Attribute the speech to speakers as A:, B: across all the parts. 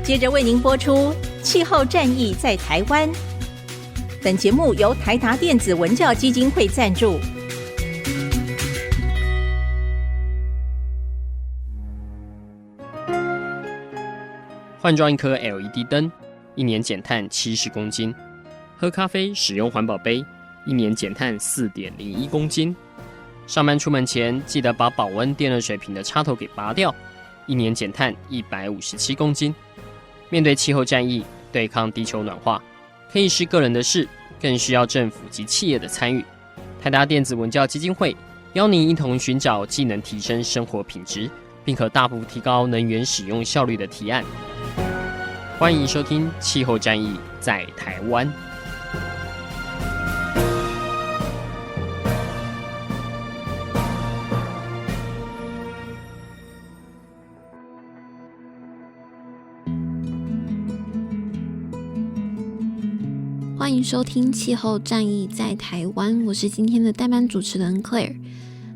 A: 接着为您播出《气候战役在台湾》。本节目由台达电子文教基金会赞助。
B: 换装一颗 LED 灯，1年减碳70公斤；喝咖啡使用环保杯，1年减碳4.01公斤；上班出门前记得把保温电热水瓶的插头给拔掉，1年减碳157公斤。面对气候战役，对抗地球暖化，可以是个人的事，更需要政府及企业的参与。台达电子文教基金会邀您一同寻找既能提升生活品质，并可大幅提高能源使用效率的提案。欢迎收听《气候战役在台湾》。
C: 欢迎收听《气候战役在台湾》，我是今天的代班主持人 Claire。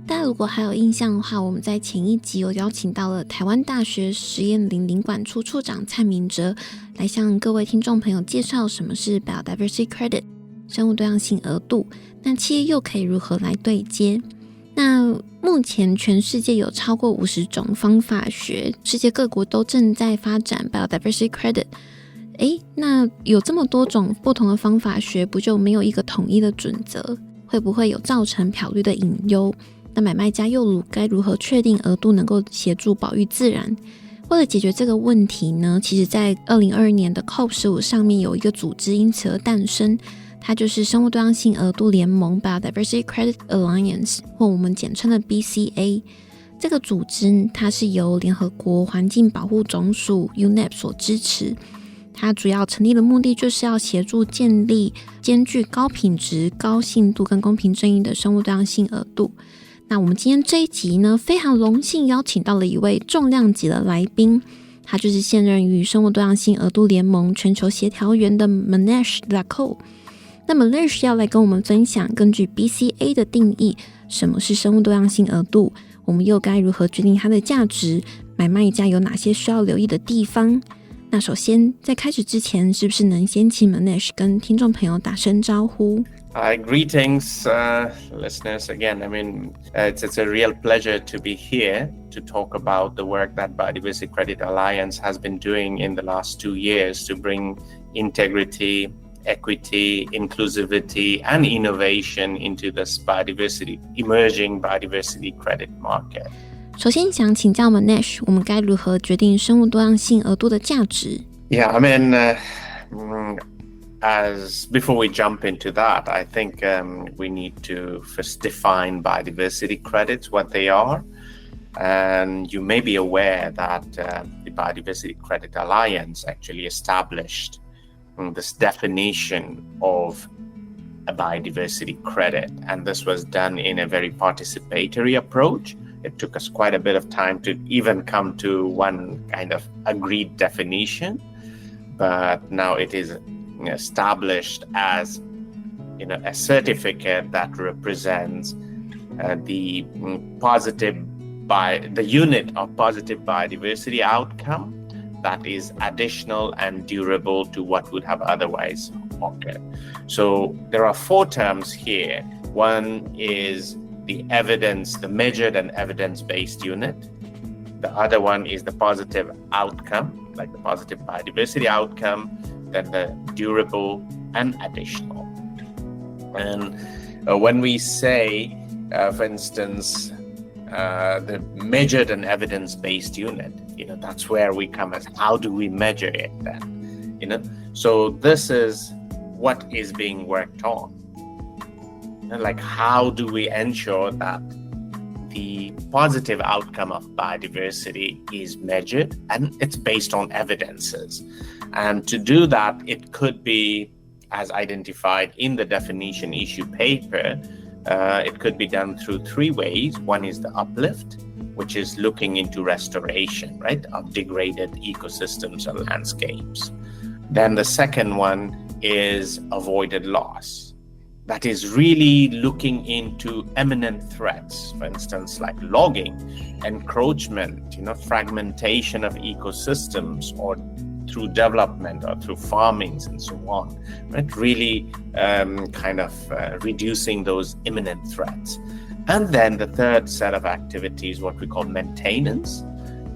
C: 大家如果还有印象的话，我们在前一集有邀请到了台湾大学实验林领管处处长蔡明哲，来向各位听众朋友介绍什么是 Biodiversity Credit 生物多样性额度，那企业又可以如何来对接。那目前全世界有超过50种方法学，世界各国都正在发展 Biodiversity Credit。那有这么多种不同的方法学，不就没有一个统一的准则？会不会有造成漂绿的隐忧？那买卖家又该如何确定额度能够协助保育自然？为了解决这个问题呢，其实在2022年的 COP15 上面有一个组织因此而诞生，它就是生物多样性额度联盟 Biodiversity Credit Alliance， 或我们简称的 BCA。这个组织它是由联合国环境保护总署 UNEP 所支持，它主要成立的目的就是要协助建立兼具高品质、高信度跟公平正义的生物多样性额度。那我们今天这一集呢，非常荣幸邀请到了一位重量级的来宾，他就是现任于生物多样性额度联盟全球协调员的 Manesh Lacoul。那 Manesh 要来跟我们分享，根据 BCA 的定义，什么是生物多样性额度，我们又该如何决定它的价值，买卖家有哪些需要留意的地方。那首先在开始之前，是不是能先请 Manesh 跟听众朋友打声招呼？
D: Greetings, listeners. Again, it's a real pleasure to be here to talk about the work that Biodiversity Credit Alliance has been doing in the last 2 years to bring integrity, equity, inclusivity, and innovation into this emerging biodiversity credit market.
C: 首先想请教 Manesh， 我们该如何决定生物多样性额度的价值？
D: Before we jump into that, I think we need to first define biodiversity credits, what they are. And you may be aware that the Biodiversity Credit Alliance actually established this definition of a biodiversity credit. And this was done in a very participatory approach. It took us quite a bit of time to even come to one kind of agreed definition. But now it is established as a certificate that represents the unit of positive biodiversity outcome that is additional and durable to what would have otherwise occurred. So there are 4 terms here. One is the measured and evidence-based unit. The other one is the positive outcome, like the positive biodiversity outcome, then the durable and additional. And when we say, for instance, the measured and evidence-based unit, that's where we come as how do we measure it then? So this is what is being worked on. Like how do we ensure that the positive outcome of biodiversity is measured and it's based on evidences? And to do that, it could be, as identified in the definition issue paper, it could be done through 3 ways. One is the uplift, which is looking into restoration, right, of degraded ecosystems or landscapes. Then the second one is avoided loss. That is really looking into imminent threats, for instance, like logging, encroachment, fragmentation of ecosystems, or through through development or through farmings and so on, right? Really reducing those imminent threats. And then the third set of activities, what we call maintenance,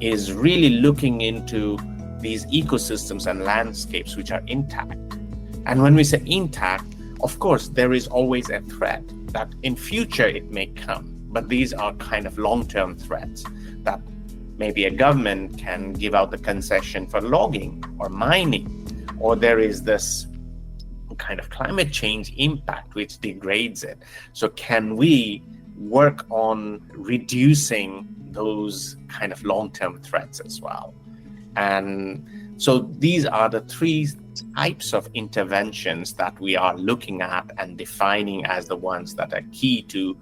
D: is really looking into these ecosystems and landscapes which are intact. And when we say intact, of course, there is always a threat that in future it may come, but these are kind of long-term threats that maybe a government can give out the concession for logging or mining, or there is this kind of climate change impact which degrades it. So can we work on reducing those kind of long-term threats as well? And so these are the three types of interventions that we are looking at and defining as the ones that are key to,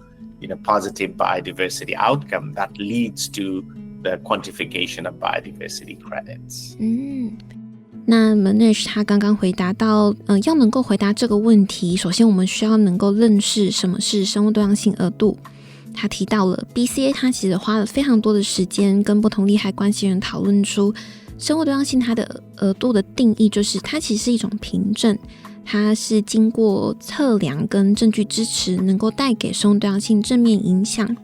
D: positive biodiversity outcome that leads to the quantification of biodiversity credits.
C: 那 Manesh 他刚刚回答到，要能够回答这个问题，首先我们需要能够认识什么是生物多样性额度。他提到了 BCA， 他其实花了非常多的时间跟不同利害关系人讨论出生物多样性它的额度的定义，就是它其实是一种凭证，它是经过测量跟证据支持，能够带给生物多样性正面影响。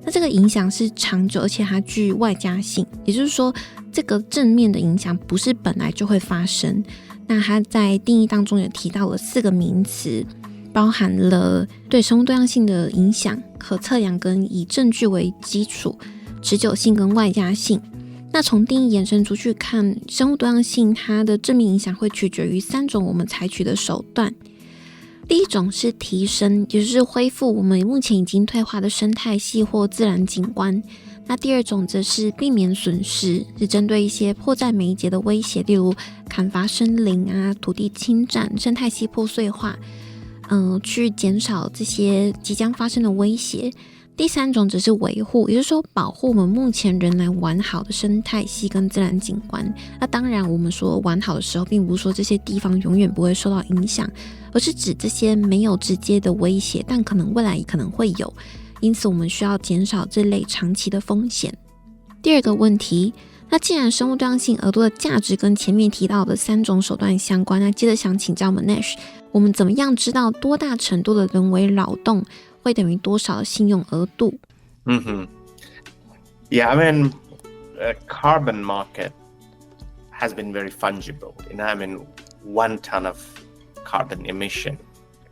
C: 那这个影响是长久，而且它具外加性，也就是说这个正面的影响不是本来就会发生。那它在定义当中也提到了4个名词，包含了对生物多样性的影响、可测量跟以证据为基础、持久性跟外加性。那从定义延伸出去看，生物多样性它的正面影响会取决于3种我们采取的手段。第一种是提升，也就是恢复我们目前已经退化的生态系或自然景观。那第二种则是避免损失，是针对一些迫在眉睫的威胁，例如砍伐森林啊、土地侵占、生态系破碎化，去减少这些即将发生的威胁。第三种则是维护，也就是说保护我们目前仍然完好的生态系跟自然景观。那当然我们说完好的时候，并不是说这些地方永远不会受到影响，而是指这些没有直接的威胁，但可能未来可能会有，因此我们需要减少这类长期的风险。第二个问题，那既然生物多样性额度的价值跟前面提到的3种手段相关，那接着想请教 Manesh， 我们怎么样知道多大程度的人为劳动会等于多少的信用额度？
D: Yeah, I mean, carbon market has been very fungible. I mean, 1 ton of carbon emission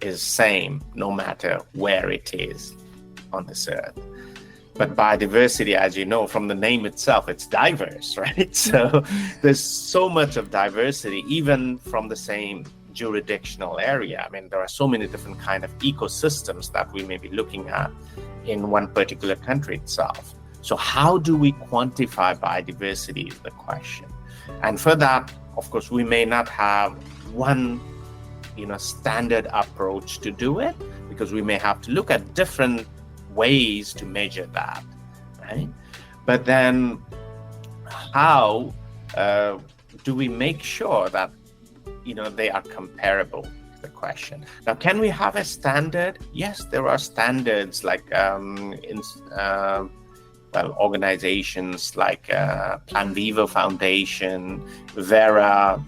D: is same no matter where it is on this earth. But biodiversity, as you know, from the name itself, it's diverse, right? So there's so much of diversity, even from the same jurisdictional area. I mean, there are so many different kind of ecosystems that we may be looking at in one particular country itself. So how do we quantify biodiversity is the question. And for that, of course, we may not have one, standard approach to do it, because we may have to look at different ways to measure that, right? But then how do we make sure that they are comparable, the question. Now, can we have a standard? Yes, there are standards like organizations like Plan Vivo Foundation, Vera,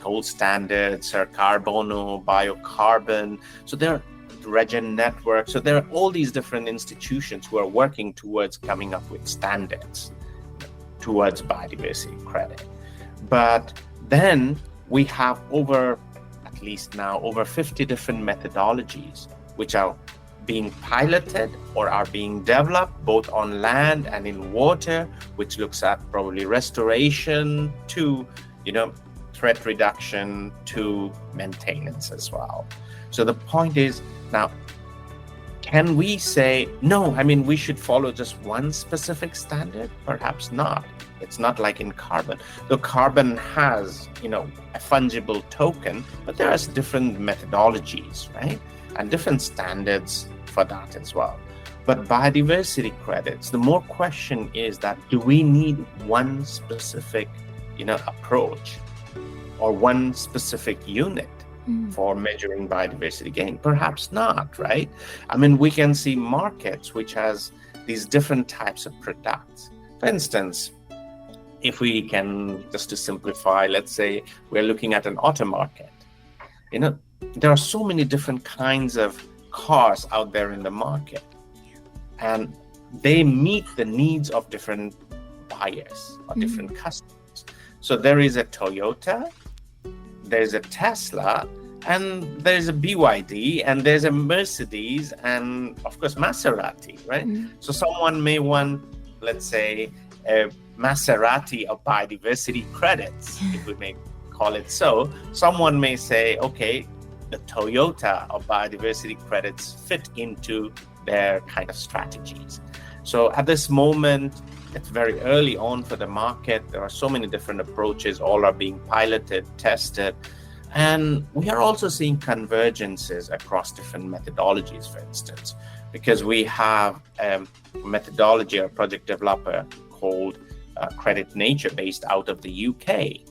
D: Gold Standard, Carbono, Biocarbon. So there are Regen Network. So there are all these different institutions who are working towards coming up with standards towards biodiversity credit. But then we have at least now over 50 different methodologies which are being piloted or are being developed both on land and in water, which looks at probably restoration to, threat reduction to maintenance as well. So the point is, now, can we say, no, we should follow just one specific standard? Perhaps not. It's not like in carbon. Though carbon has, a fungible token, but there are different methodologies, right? And different standards for that as well. But biodiversity credits, the more question is that do we need one specific, approach or one specific unit for measuring biodiversity gain? Perhaps not, right? We can see markets which has these different types of products. For instance, if we can, just to simplify, let's say we're looking at an auto market. There are so many different kinds of cars out there in the market, and they meet the needs of different buyers or different customers. So there is a Toyota, there's a Tesla, and there's a BYD, and there's a Mercedes, and of course Maserati, right? So someone may want, let's say, a Maserati of biodiversity credits, if we may call it so. Someone may say, okay, the Toyota of biodiversity credits fit into their kind of strategies. So at this moment, it's very early on for the market. There are so many different approaches. All are being piloted, tested. And we are also seeing convergences across different methodologies, for instance, because we have a methodology or project developer called Credit Nature based out of the UK.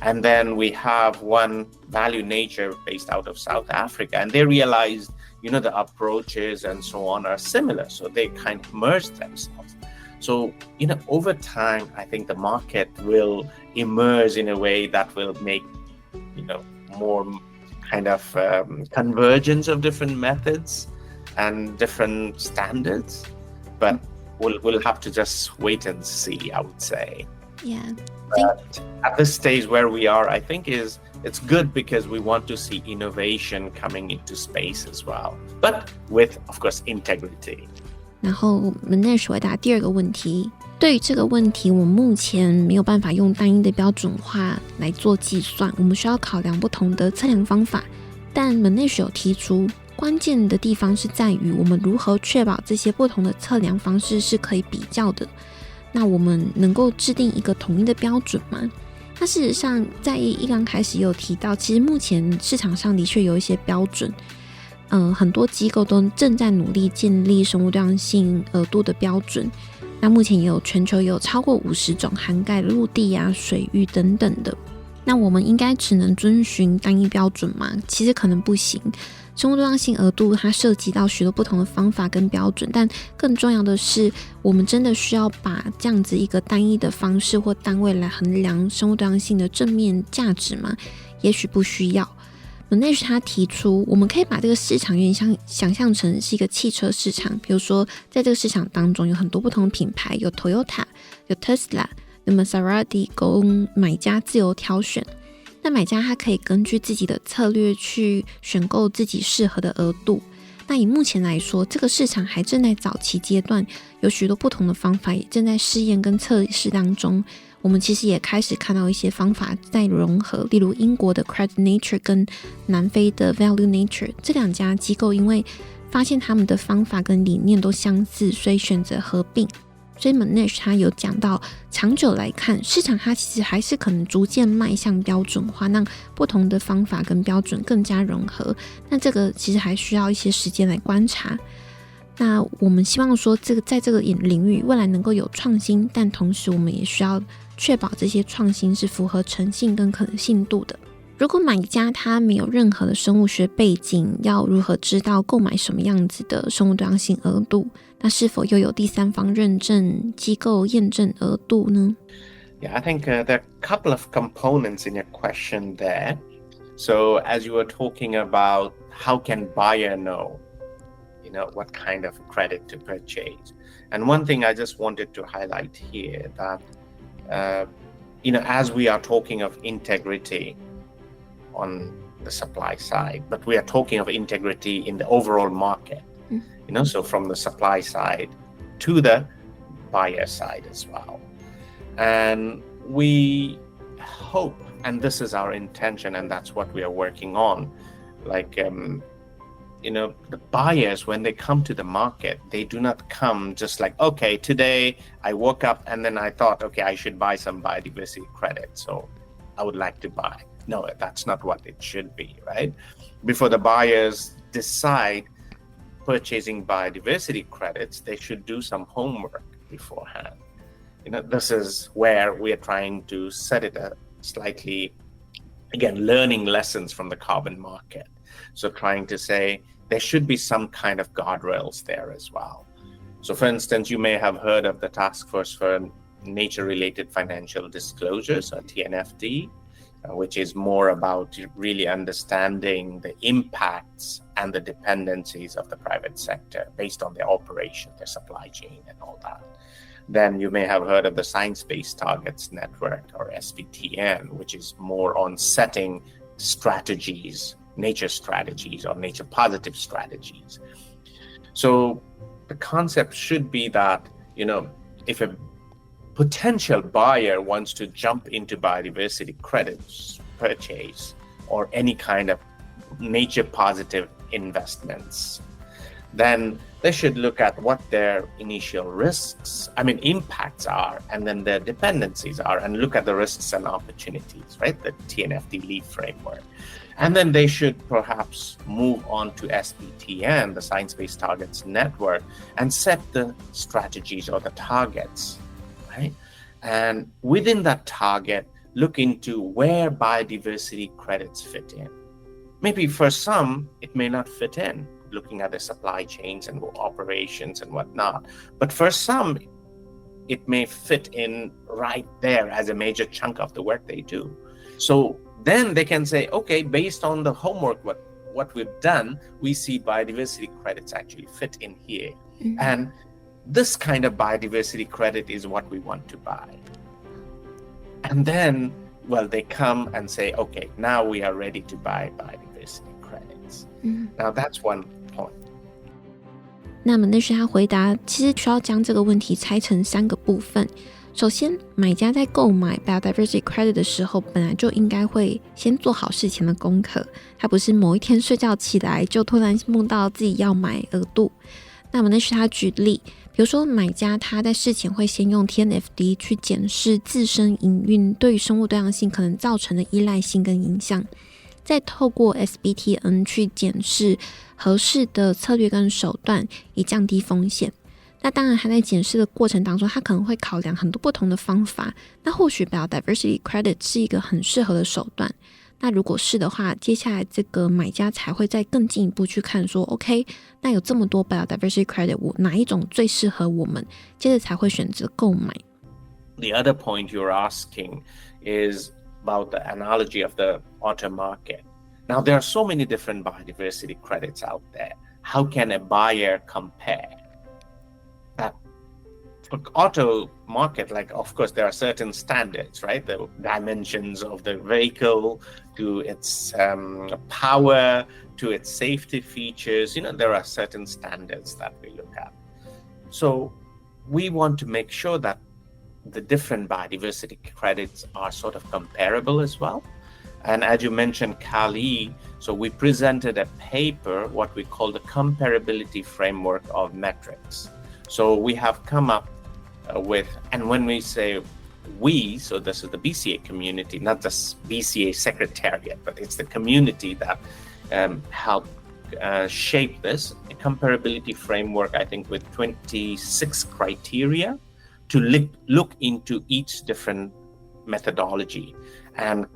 D: And then we have one Value Nature based out of South Africa. And they realized, the approaches and so on are similar. So they kind of merged themselves. So, over time, I think the market will emerge in a way that will make, more kind of convergence of different methods and different standards. But we'll have to just wait and see, I would say.
C: Yeah.
D: But at this stage where we are, I think it's good because we want to see innovation coming into space as well, but with, of course, integrity.
C: 然后 Manesh 回答第二个问题，对于这个问题，我们目前没有办法用单一的标准化来做计算，我们需要考量不同的测量方法。但 Manesh 有提出，关键的地方是在于我们如何确保这些不同的测量方式是可以比较的。那我们能够制定一个统一的标准吗？那事实上，在一刚开始也有提到，其实目前市场上的确有一些标准。很多机构都正在努力建立生物多样性额度的标准。那目前全球有超过50种，涵盖陆地啊、水域等等的。那我们应该只能遵循单一标准吗？其实可能不行。生物多样性额度它涉及到许多不同的方法跟标准，但更重要的是，我们真的需要把这样子一个单一的方式或单位来衡量生物多样性的正面价值吗？也许不需要。Manesh 他提出，我们可以把这个市场有点想象成是一个汽车市场，比如说在这个市场当中有很多不同的品牌，有 Toyota， 有 Tesla， 有 Maserati， 供买家自由挑选。那买家他可以根据自己的策略去选购自己适合的额度。那以目前来说，这个市场还正在早期阶段，有许多不同的方法也正在试验跟测试当中。我们其实也开始看到一些方法在融合，例如英国的 Credit Nature 跟南非的 Value Nature 这两家机构，因为发现他们的方法跟理念都相似，所以选择合并。所以 Manesh 他有讲到，长久来看，市场它其实还是可能逐渐迈向标准化，让不同的方法跟标准更加融合。那这个其实还需要一些时间来观察。那我们希望说，在这个领域未来能够有创新，但同时我们也需要确保这些创新是符合诚信跟可信度的。如果买家他没有任何的生物学背景，要如何知道购买什么样子的生物多样性额度？那是否又有第三方认证机构验证额度呢？
D: Yeah, I think there are a couple of components in your question there. So as you were talking about how can buyer know, what kind of credit to purchase? And one thing I just wanted to highlight here that, as we are talking of integrity on the supply side, but we are talking of integrity in the overall market, so from the supply side to the buyer side as well. And we hope, and this is our intention, and that's what we are working on, the buyers, when they come to the market, they do not come just like, okay, today I woke up and then I thought, okay, I should buy some biodiversity credit, so I would like to buy. No, that's not what it should be, right? Before the buyers decide purchasing biodiversity credits, they should do some homework beforehand. This is where we are trying to set it a slightly, again, learning lessons from the carbon market. So trying to say there should be some kind of guardrails there as well. So for instance, you may have heard of the Task Force for nature-related financial disclosures, or TNFD, which is more about really understanding the impacts and the dependencies of the private sector based on their operation, their supply chain, and all that. Then you may have heard of the Science-Based Targets Network, or SBTN, which is more on setting strategies, nature strategies, or nature positive strategies. So the concept should be that, if a potential buyer wants to jump into biodiversity credits purchase or any kind of nature positive investments, then they should look at what their initial impacts are, and then their dependencies are, and look at the risks and opportunities, right? The TNFD LEAF framework. And then they should perhaps move on to SBTN, the Science-Based Targets Network, and set the strategies or the targets, right? And within that target, look into where biodiversity credits fit in. Maybe for some, it may not fit in, looking at the supply chains and operations and whatnot. But for some, it may fit in right there as a major chunk of the work they do. So then they can say, okay, based on the homework, what we've done, we see biodiversity credits actually fit in here. Mm-hmm. And this kind of biodiversity credit is what we want to buy. And then, they come and say, okay, now we are ready to buy biodiversity credits. Mm-hmm. Now that's one point.
C: 那么那是他回答，其实需要将这个问题拆成3个部分。首先，买家在购买 Biodiversity Credit 的时候，本来就应该会先做好事前的功课，他不是某一天睡觉起来就突然梦到自己要买额度。那么那是他举例，比如说买家他在事前会先用 TNFD 去检视自身营运对于生物多样性可能造成的依赖性跟影响，再透过 SBTN 去检视合适的策略跟手段，以降低风险。那当然他在检视的过程当中，他可能会考量很多不同的方法，那或许 Biodiversity Credit 是一个很适合的手段。那如果是的话，接下来这个买家才会再更进一步去看说 OK， 那有这么多 Biodiversity Credit， 哪一种最适合我们，接着才会选择购买。
D: The other point you're asking is about the analogy of the auto market. Now there are so many different biodiversity credits out there. How can a buyer compare? That for auto market, of course, there are certain standards, right? The dimensions of the vehicle, to its power, to its safety features. There are certain standards that we look at. So we want to make sure that the different biodiversity credits are sort of comparable as well. And as you mentioned, Kali, so we presented a paper, what we call the comparability framework of metrics. So we have come up with, and when we say we, so this is the BCA community, not just BCA secretariat, but it's the community that helped shape this, a comparability framework, I think with 26 criteria to look into each different methodology and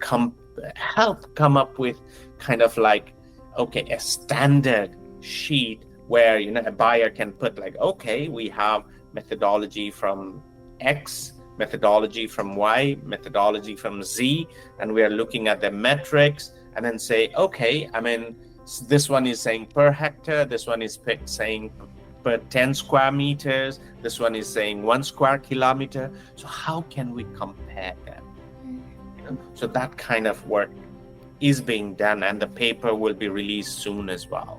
D: help come up with kind of a standard sheet where a buyer can put okay, we have methodology from X, methodology from Y, methodology from Z, and we are looking at the metrics and then say, okay, this one is saying per hectare, this one is saying per 10 square meters, this one is saying 1 square kilometer. So how can we compare them? So that kind of work is being done, and the paper will be released soon as well.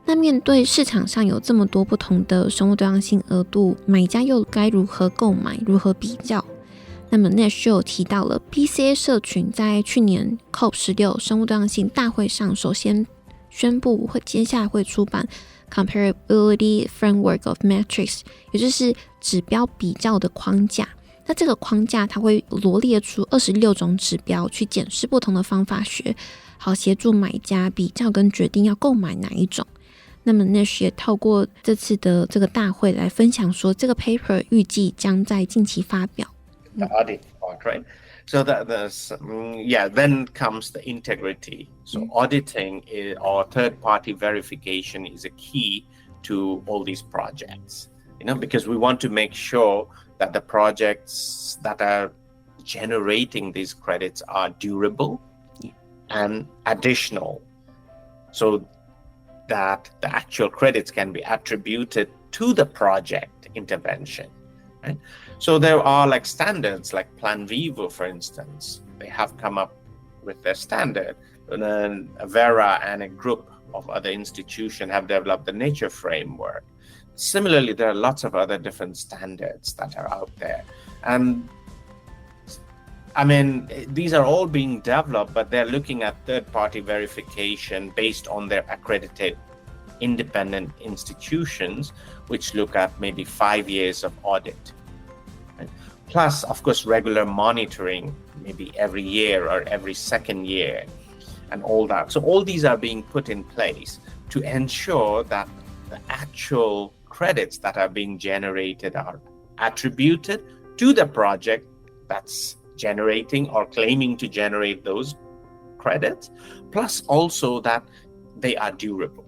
C: 那面对市场上有这么多不同的生物多样性额度，买家又该如何购买，如何比较？那么 Nash 就有提到了 BCA 社群在去年 COP16 生物多样性大会上，首先宣布接下来会出版 Comparability Framework of Metrics， 也就是指标比较的框架。那这个框架它会罗列出26种指标，去检视不同的方法学，好协助买家比较跟决定要购买哪一种。那么 Nash 也透过这次的这个大会来分享说，这个 paper 预计将在近期发表。
D: The audit part, right? So then comes the integrity. So auditing or third-party verification is a key to all these projects, because we want to make sure that the projects that are generating these credits are durable and additional, so that the actual credits can be attributed to the project intervention, right? So there are like standards like Plan Vivo, for instance. They have come up with their standard. And then Vera and a group of other institutions have developed the nature framework. Similarly, there are lots of other different standards that are out there. And I mean, these are all being developed, but they're looking at third-party verification based on their accredited independent institutions, which look at maybe 5 years of audit. Right? Plus, of course, regular monitoring, maybe every year or every second year, and all that. So all these are being put in place to ensure that the actual credits that are being generated are attributed to the project that's generating or claiming to generate those credits, plus also that they are durable.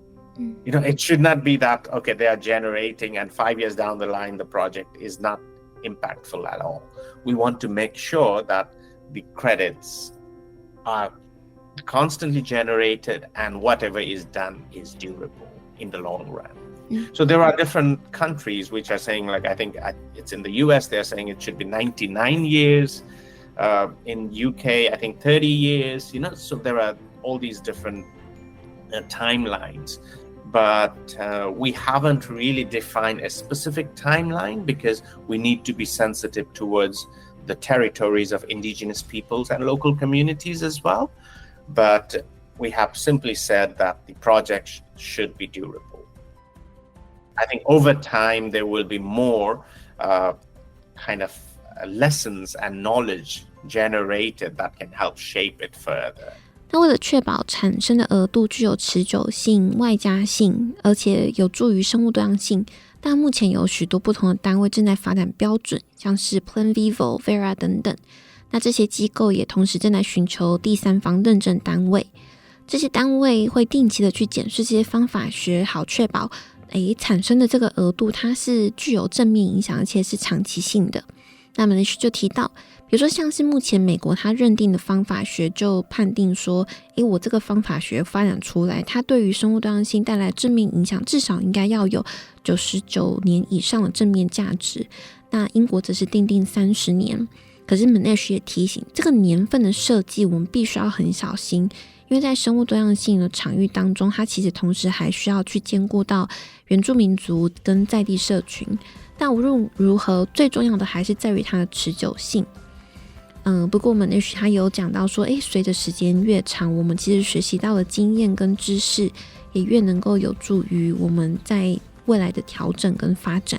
D: You know, it should not be that, okay, they are generating and 5 years down the line, the project is not impactful at all. We want to make sure that the credits are constantly generated and whatever is done is durable in the long run. So there are different countries which are saying, like, I think it's in the US, they're saying it should be 99 years. In UK, I think 30 years, you know, so there are all these different timelines. But we haven't really defined a specific timeline because we need to be sensitive towards the territories of indigenous peoples and local communities as well. But we have simply said that the project should be durable. I think over time there will be more kind of lessons and knowledge generated that can help shape it further.
C: 那为了确保产生的额度具有持久性、外加性，而且有助于生物多样性，但目前有许多不同的单位正在发展标准，像是 Plan Vivo、Vera 等等。那这些机构也同时正在寻求第三方认证单位。这些单位会定期的去检视这些方法学，好确保产生的这个额度它是具有正面影响，而且是长期性的。那么 Manesh 就提到，比如说像是目前美国它认定的方法学就判定说，我这个方法学发展出来，它对于生物多样性带来正面影响，至少应该要有99年以上的正面价值。那英国则是定30年。可是 Manesh 也提醒，这个年份的设计我们必须要很小心，因为在生物多样性的场域当中，它其实同时还需要去兼顾到原住民族跟在地社群。但无论如何，最重要的还是在于它的持久性。不过 Manesh 他有讲到说，随着时间越长，我们其实学习到的经验跟知识，也越能够有助于我们在未来的调整跟发展。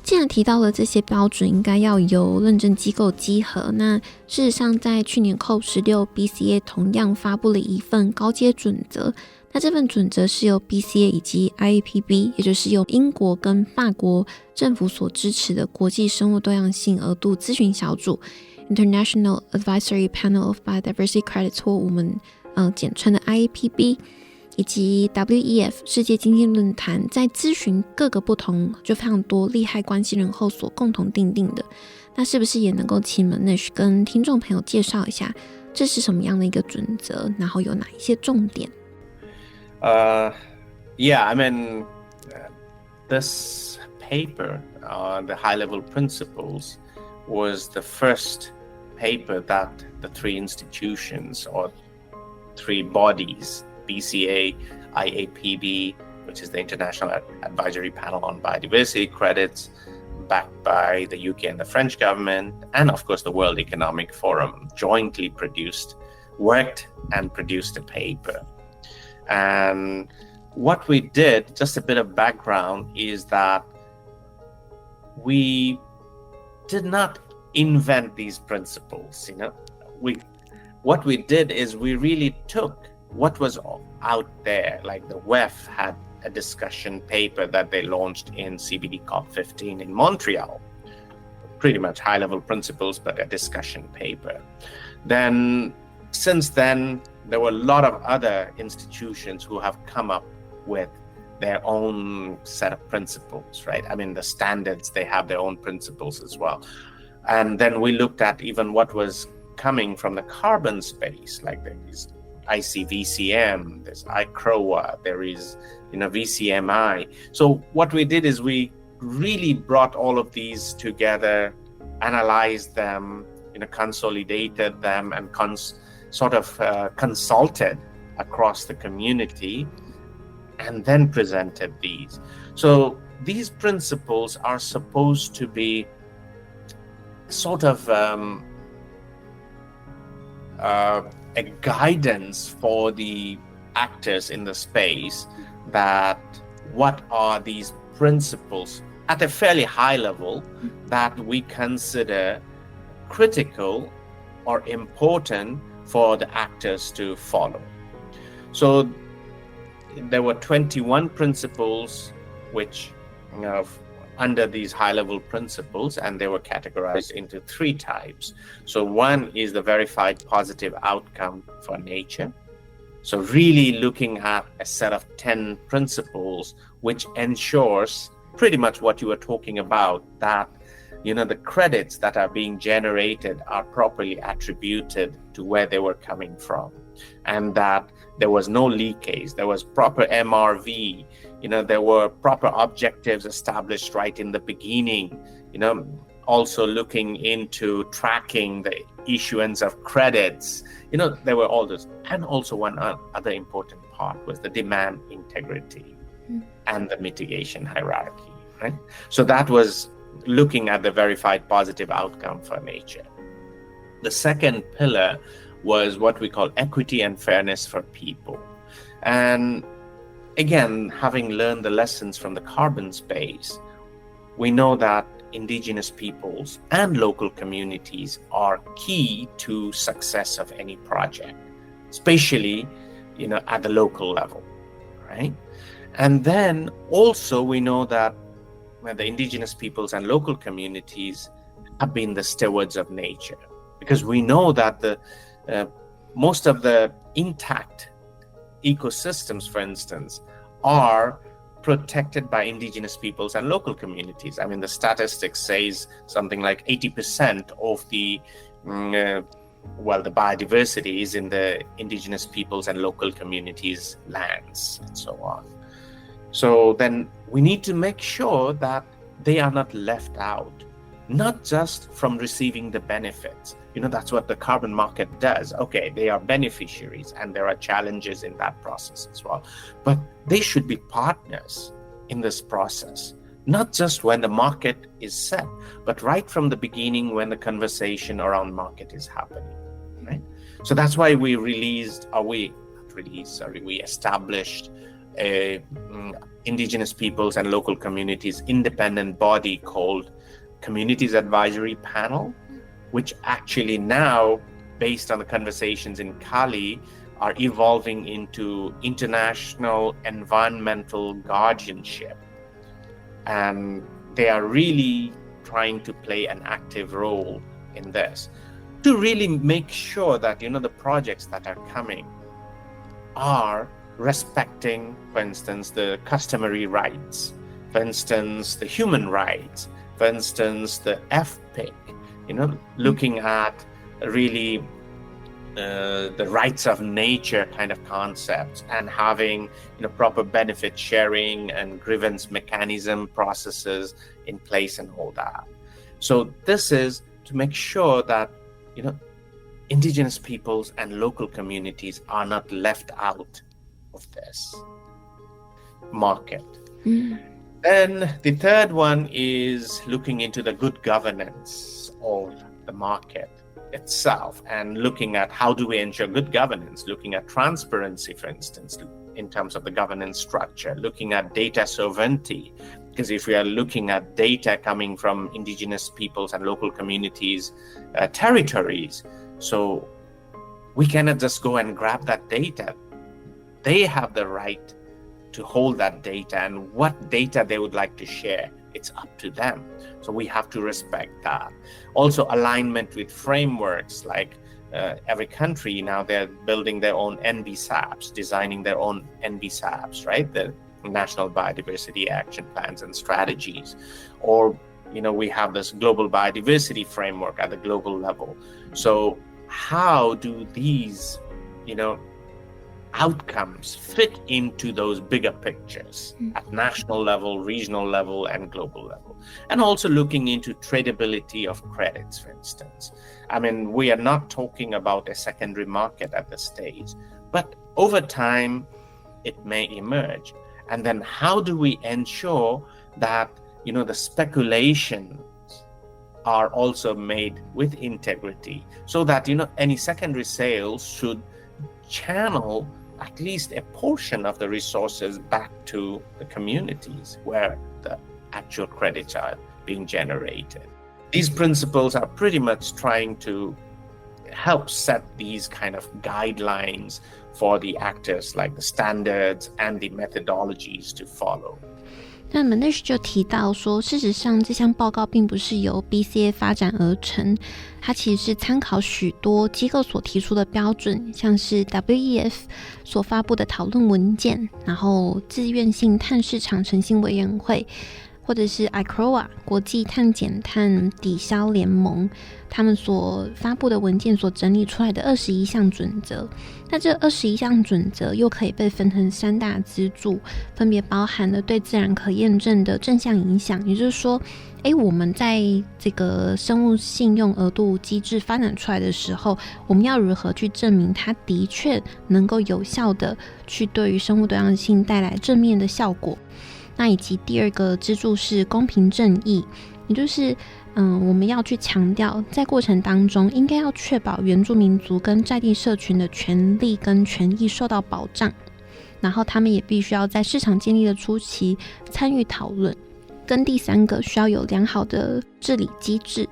C: 既然提到了这些标准应该要由认证机构稽核，那事实上在去年 COP16 BCA 同样发布了一份高阶准则。那这份准则是由 BCA 以及 IAPB， 也就是由英国跟法国政府所支持的国际生物多样性额度咨询小组 International Advisory Panel of Biodiversity Credit 或我们简称的 IAPB， 以及 WEF 世界经济论坛在咨询各个不同就非常多利害关系人后所共同订定的。那是不是也能够请 Manesh 跟听众朋友介绍一下这是什么样的一个准则，然后有哪一些重点
D: ？Yeah, I mean, this paper on the high-level principles was the first paper that the three institutions or three bodies, BCA, IAPB, which is the International Advisory Panel on Biodiversity Credits, backed by the UK and the French government, and of course the World Economic Forum, jointly worked and produced a paper. And what we did, just a bit of background, is that we did not invent these principles. What we did is we really took what was out there. Like the WEF had a discussion paper that they launched in CBD COP15 in Montreal. Pretty much high-level principles, but a discussion paper. Then, since then, there were a lot of other institutions who have come up with their own set of principles, right? I mean, the standards, they have their own principles as well. And then we looked at even what was coming from the carbon space, like there is ICVCM, there's ICROA, there is, VCMI. So what we did is we really brought all of these together, analyzed them, consolidated them, and consulted across the community, and then presented these. So these principles are supposed to be sort of a guidance for the actors in the space, that what are these principles at a fairly high level that we consider critical or important for the actors to follow. So there were 21 principles which, under these high-level principles, and they were categorized into 3 types. So one is the verified positive outcome for nature. So really looking at a set of 10 principles which ensures pretty much what you were talking about, that the credits that are being generated are properly attributed to where they were coming from, and that there was no leakage, there was proper MRV, there were proper objectives established right in the beginning, also looking into tracking the issuance of credits, there were all those. And also one other important part was the demand integrity and the mitigation hierarchy, right? So that was looking at the verified positive outcome for nature. The second pillar was what we call equity and fairness for people. And again, having learned the lessons from the carbon space, we know that indigenous peoples and local communities are key to success of any project, especially, at the local level, right? And then also we know that the indigenous peoples and local communities have been the stewards of nature, because we know that most of the intact ecosystems, for instance, are protected by indigenous peoples and local communities. I mean, the statistics says something like 80% of the biodiversity is in the indigenous peoples and local communities' lands and so on. So then we need to make sure that they are not left out, not just from receiving the benefits. That's what the carbon market does. Okay, they are beneficiaries and there are challenges in that process as well. But they should be partners in this process, not just when the market is set, but right from the beginning when the conversation around market is happening, right? So that's why we established a indigenous peoples and local communities independent body called Communities Advisory Panel, which actually now, based on the conversations in Cali, are evolving into international environmental guardianship. And they are really trying to play an active role in this to really make sure that, the projects that are coming are respecting, for instance, the customary rights, for instance, the human rights, for instance, the FPIC, looking at really the rights of nature kind of concepts, and having proper benefit sharing and grievance mechanism processes in place and all that. So this is to make sure that indigenous peoples and local communities are not left out of this market. Then the third one is looking into the good governance of the market itself, and looking at how do we ensure good governance, looking at transparency, for instance, in terms of the governance structure, looking at data sovereignty, because if we are looking at data coming from indigenous peoples and local communities territories, so we cannot just go and grab that data. They have the right to hold that data, and what data they would like to share, it's up to them. So we have to respect that. Also, alignment with frameworks, like every country now, they're building their own NBSAPs, designing their own NBSAPs, right? The national biodiversity action plans and strategies. Or, we have this global biodiversity framework at the global level. So how do these, outcomes fit into those bigger pictures at national level, regional level, and global level? And also looking into tradability of credits, for instance. I mean, we are not talking about a secondary market at this stage, but over time, it may emerge. And then how do we ensure that, the speculations are also made with integrity so that, any secondary sales should channel at least a portion of the resources back to the communities where the actual credits are being generated. These principles are pretty much trying to help set these kind of guidelines for the actors, like the standards and the methodologies to follow.
C: 那 Manesh 就提到说，事实上这项报告并不是由 BCA 发展而成，它其实是参考许多机构所提出的标准，像是 WEF 所发布的讨论文件，然后自愿性碳市场诚信委员会，或者是 ICROA 国际碳减碳抵消联盟他们所发布的文件所整理出来的21项准则。那这21项准则又可以被分成3大支柱，分别包含了对自然可验证的正向影响，也就是说我们在这个生物信用额度机制发展出来的时候，我们要如何去证明它的确能够有效的去对于生物多样性带来正面的效果。那以及第2个支柱是公平正义，也就是我们要去强调在过程当中应该要确保原住民族跟在地社群的权利跟权益受到保障，然后他们也必须要在市场建立的初期参与讨论，跟第3个需要有良好的治理机制。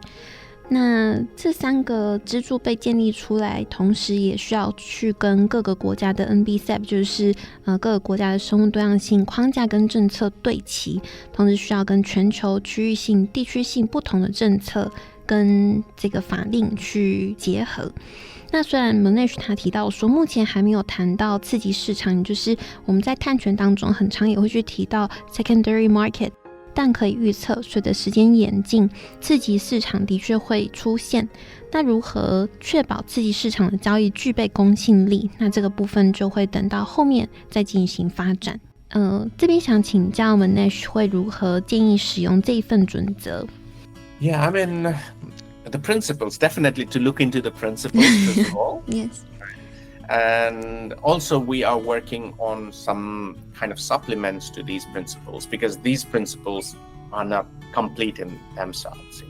C: 那这3个支柱被建立出来，同时也需要去跟各个国家的 NBCP， 就是各个国家的生物多样性框架跟政策对齐，同时需要跟全球区域性、地区性不同的政策跟这个法令去结合。那虽然 Manesh 他提到说目前还没有谈到刺激市场，就是我们在碳权当中很常也会去提到 secondary market，但可以预测随着时间演进，刺激市场的确会出现。那如何确保刺激市场的交易具备公信力，那这个部分就会等到后面再进行发展。这边想请教 Manesh 会如何建议使用这一份准则。
D: Yeah, I mean, the principles, definitely to look into the principles first of all.
C: Yes.
D: And also we are working on some kind of supplements to these principles, because these principles are not complete in themselves.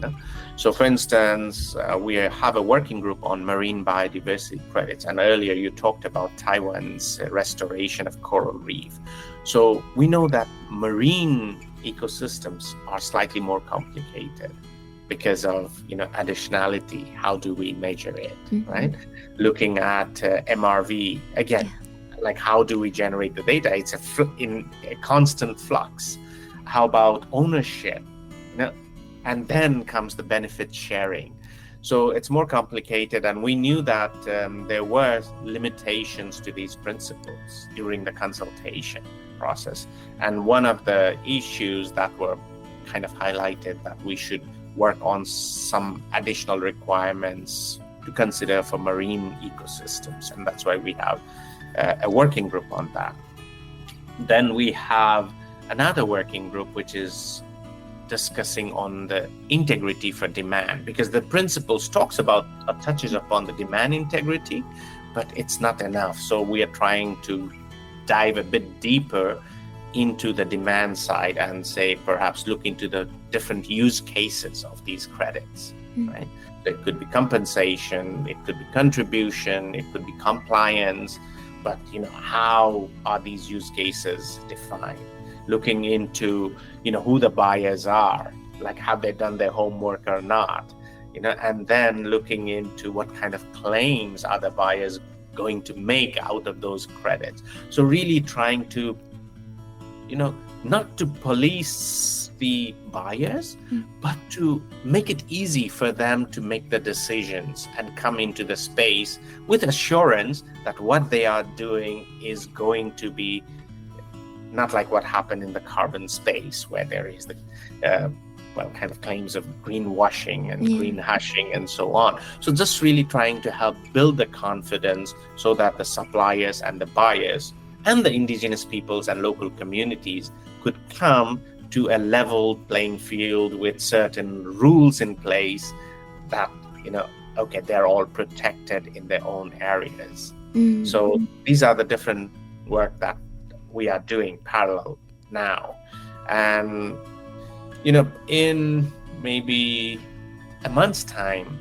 D: So for instance, we have a working group on marine biodiversity credits, and earlier you talked about Taiwan's restoration of coral reef. So we know that marine ecosystems are slightly more complicated because of additionality. How do we measure it, right? Looking at MRV again, like how do we generate the data? It's in a constant flux. How about ownership? And then comes the benefit sharing. So it's more complicated, and we knew that there were limitations to these principles during the consultation process. And one of the issues that were kind of highlighted that we should work on some additional requirements to consider for marine ecosystems, and that's why we have a working group on that. Then we have another working group which is discussing on the integrity for demand, because the principles touches upon the demand integrity, but it's not enough. So we are trying to dive a bit deeper into the demand side and say perhaps look into the different use cases of these credits, right? It could be compensation, it could be contribution, it could be compliance, but how are these use cases defined? Looking into who the buyers are, like have they done their homework or not, and then looking into what kind of claims are the buyers going to make out of those credits. So really trying to not to police the buyers, but to make it easy for them to make the decisions and come into the space with assurance that what they are doing is going to be not like what happened in the carbon space, where there is the kind of claims of greenwashing and green hashing and so on. So just really trying to help build the confidence so that the suppliers and the buyers and the indigenous peoples and local communities could come to a level playing field with certain rules in place that, okay, they're all protected in their own areas. So these are the different work that we are doing parallel now. And in maybe a month's time,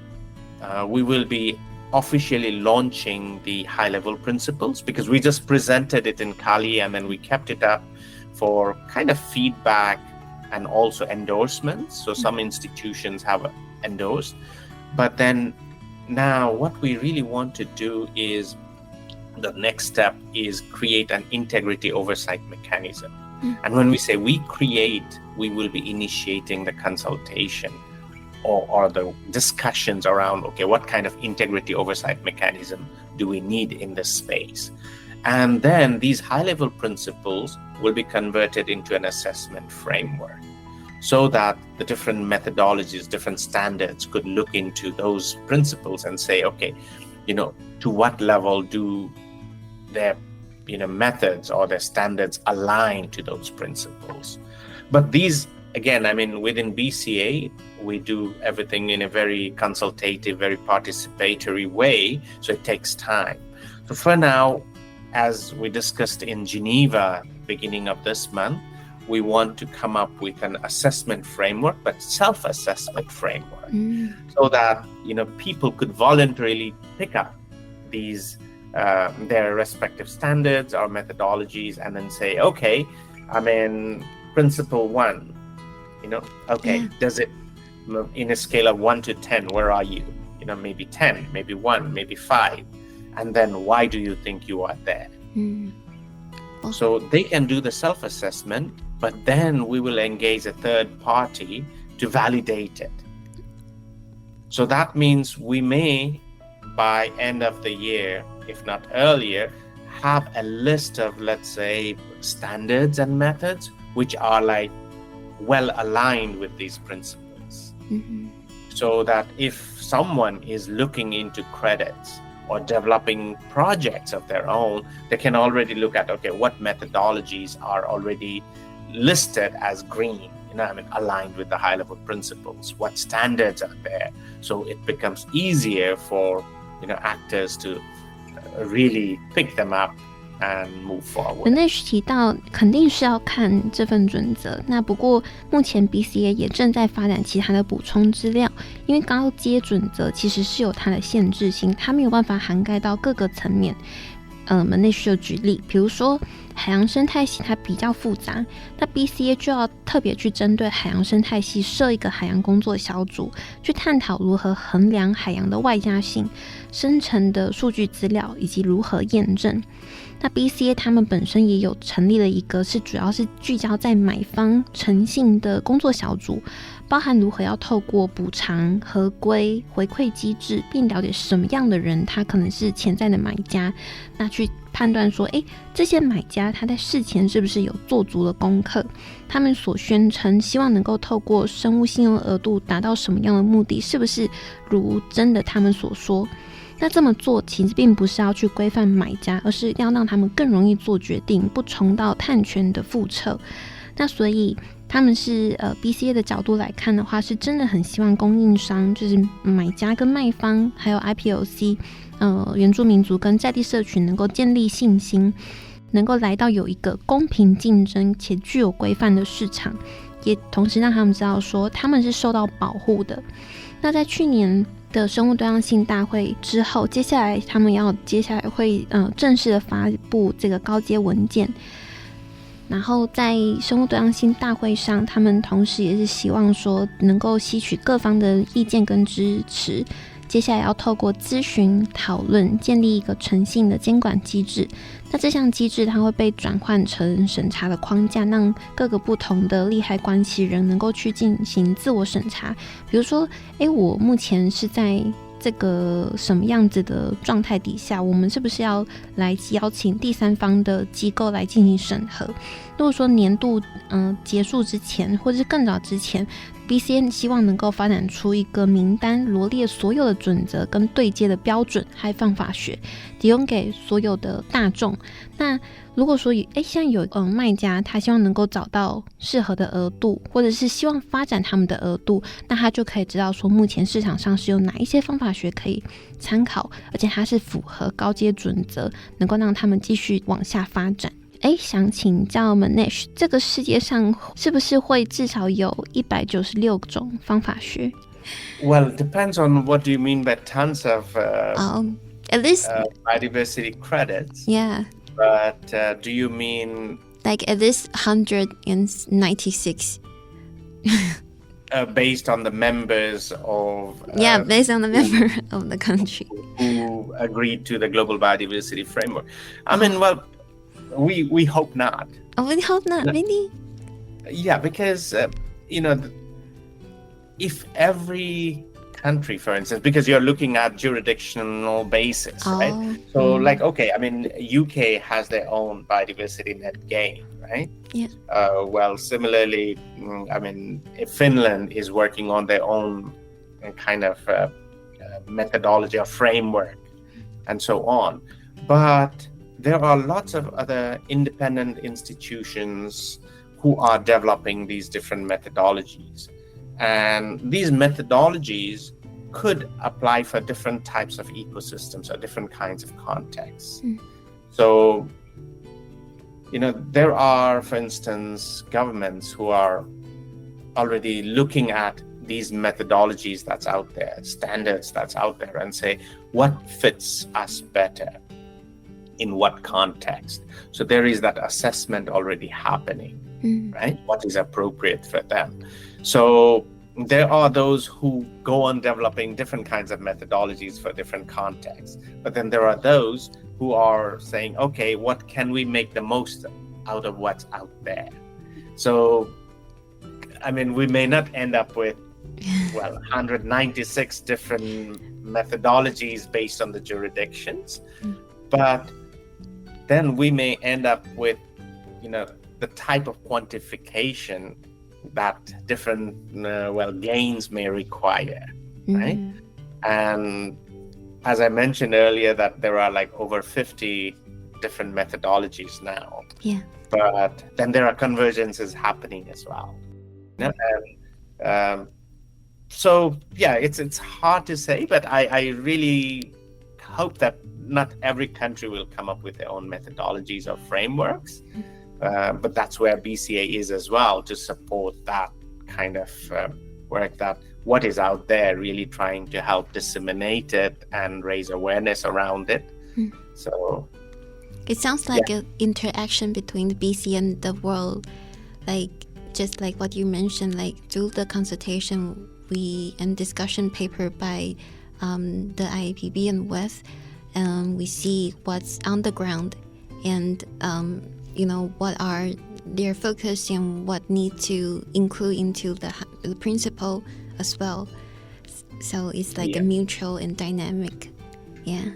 D: we will be officially launching the high-level principles, because we just presented it in Cali and then we kept it up for kind of feedback and also endorsements. So some institutions have endorsed. But then now what we really want to do is, the next step is create an integrity oversight mechanism. And when we say we create, we will be initiating the consultation or the discussions around, okay, what kind of integrity oversight mechanism do we need in this space? And then these high-level principles will be converted into an assessment framework so that the different methodologies, different standards could look into those principles and say, okay, to what level do their methods or their standards align to those principles. But these, again, within BCA, we do everything in a very consultative, very participatory way, so it takes time. So for now, as we discussed in Geneva beginning of this month, we want to come up with an assessment framework, but self-assessment framework, so that people could voluntarily pick up these their respective standards or methodologies and then say, okay, principle 1, does it, in a scale of 1 to 10, where are you? Maybe 10, maybe 1, maybe 5. And then why do you think you are there? So they can do the self-assessment, but then we will engage a third party to validate it. So that means we may, by end of the year, if not earlier, have a list of, let's say, standards and methods which are like well aligned with these principles. So that if someone is looking into credits or developing projects of their own, they can already look at, okay, what methodologies are already listed as green, aligned with the high-level principles, what standards are there. So it becomes easier for actors to really pick them up and move forward.
C: Manesh 提到肯定是要看这份准则，那不过目前 BCA 也正在发展其他的补充资料，因为高阶准则其实是有它的限制性，它没有办法涵盖到各个层面。Manesh 就举例，比如说海洋生态系它比较复杂，那 BCA 就要特别去针对海洋生态系设一个海洋工作小组，去探讨如何衡量海洋的外加性、生成的数据资料以及如何验证。那 BCA 他们本身也有成立了一个主要是聚焦在买方诚信的工作小组，包含如何要透过补偿、合规、回馈机制，并了解什么样的人他可能是潜在的买家，那去判断说，这些买家他在事前是不是有做足了功课，他们所宣称希望能够透过生物信用额度达到什么样的目的，是不是如真的他们所说。那这么做其实并不是要去规范买家，而是要让他们更容易做决定，不重蹈碳权的覆辙。那所以他们是BCA 的角度来看的话，是真的很希望供应商，就是买家跟卖方，还有 IPOC 原住民族跟在地社群能够建立信心，能够来到有一个公平竞争且具有规范的市场，也同时让他们知道说他们是受到保护的。那在去年的生物多样性大会之后，接下来他们接下来会正式的发布这个高阶文件。然后在生物多样性大会上，他们同时也是希望说能够吸取各方的意见跟支持，接下来要透过咨询讨论建立一个诚信的监管机制。那这项机制它会被转换成审查的框架，让各个不同的利害关系人能够去进行自我审查。比如说我目前是在这个什么样子的状态底下，我们是不是要来邀请第三方的机构来进行审核？如果说年度结束之前，或者是更早之前，BCA 希望能够发展出一个名单，罗列所有的准则跟对接的标准还有方法学，提供给所有的大众。那如果说像有卖家他希望能够找到适合的额度，或者是希望发展他们的额度，那他就可以知道说目前市场上是有哪一些方法学可以参考，而且它是符合高阶准则，能够让他们继续往下发展。想请教 Manesh， 这个世界上是不是会至少有196种方法学？
D: Well, it depends on what do you mean by tons of
C: at least
D: biodiversity credits.
C: Yeah.
D: But do you mean
C: like at least 196?
D: Based on the members of
C: based on the member of the country
D: who agreed to the global biodiversity framework. I mean, well, we hope not.
C: We hope not, really?
D: Yeah, because if every country, for instance, because you're looking at jurisdictional basis, right? So okay, I mean, UK has their own biodiversity net gain, right?
C: Yeah.
D: Well, similarly, I mean, Finland is working on their own kind of methodology or framework and so on. But there are lots of other independent institutions who are developing these different methodologies. And these methodologies could apply for different types of ecosystems or different kinds of contexts. So, there are, for instance, governments who are already looking at these methodologies that's out there, standards that's out there, and say, what fits us better in what context? So there is that assessment already happening, right? What is appropriate for them? So there are those who go on developing different kinds of methodologies for different contexts. But then there are those who are saying, okay, what can we make the most out of what's out there? So, I mean, we may not end up with, 196 different methodologies based on the jurisdictions, but then we may end up with, the type of quantification that different gains may require, right? And as I mentioned earlier, that there are like over 50 different methodologies now.
C: Yeah.
D: But then there are convergences happening as well. And so yeah, it's hard to say, but I really hope that not every country will come up with their own methodologies or frameworks. But that's where BCA is as well, to support that kind of work, that what is out there, really trying to help disseminate it and raise awareness around it. So
C: it sounds like an interaction between the BCA and the world, like just like what you mentioned, like through the consultation and discussion paper by the IAPB and WEF, we see what's on the ground and what are their focus and what need to include into the principle as well. So it's like a mutual and dynamic.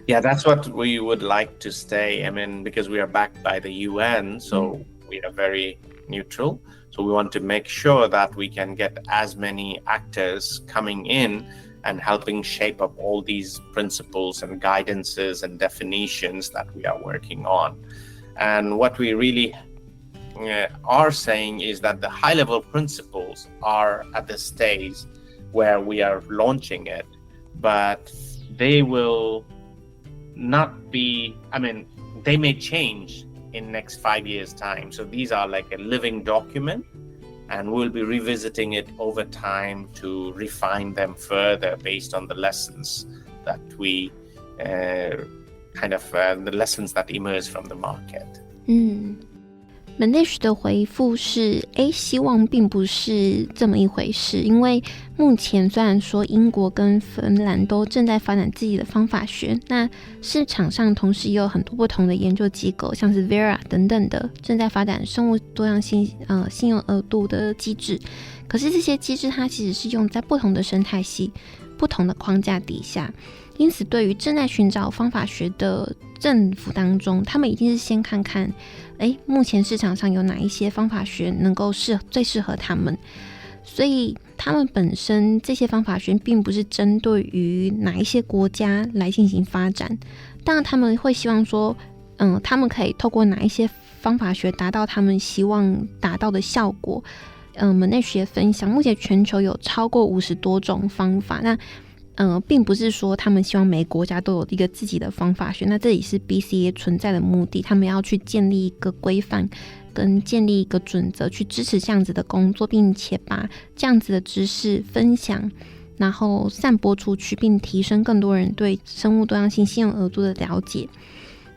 C: Yeah, that's
D: what we would like to stay. I mean, because we are backed by the UN, so we are very neutral. So we want to make sure that we can get as many actors coming in and helping shape up all these principles and guidances and definitions that we are working on. And what we really are saying is that the high-level principles are at the stage where we are launching it, but they will not be, they may change in next 5 years' time. So these are like a living document, and we'll be revisiting it over time to refine them further based on the lessons that we the lessons that emerge from the market.
C: Manesh 的回复是希望并不是这么一回事，因为目前虽然说英国跟芬兰都正在发展自己的方法学，那市场上同时也有很多不同的研究机构，像是 Vera 等等的正在发展生物多样性信用额度的机制，可是这些机制它其实是用在不同的生态系、不同的框架底下。因此对于正在寻找方法学的政府当中，他们一定是先看看目前市场上有哪一些方法学能够最适合他们。所以他们本身这些方法学并不是针对于哪一些国家来进行发展，当然他们会希望说他们可以透过哪一些方法学达到他们希望达到的效果。Manesh 也分享，目前全球有超过50多种方法，那并不是说他们希望每个国家都有一个自己的方法学，那这也是 BCA 存在的目的，他们要去建立一个规范跟建立一个准则，去支持这样子的工作，并且把这样子的知识分享，然后散播出去，并提升更多人对生物多样性信用额度的了解。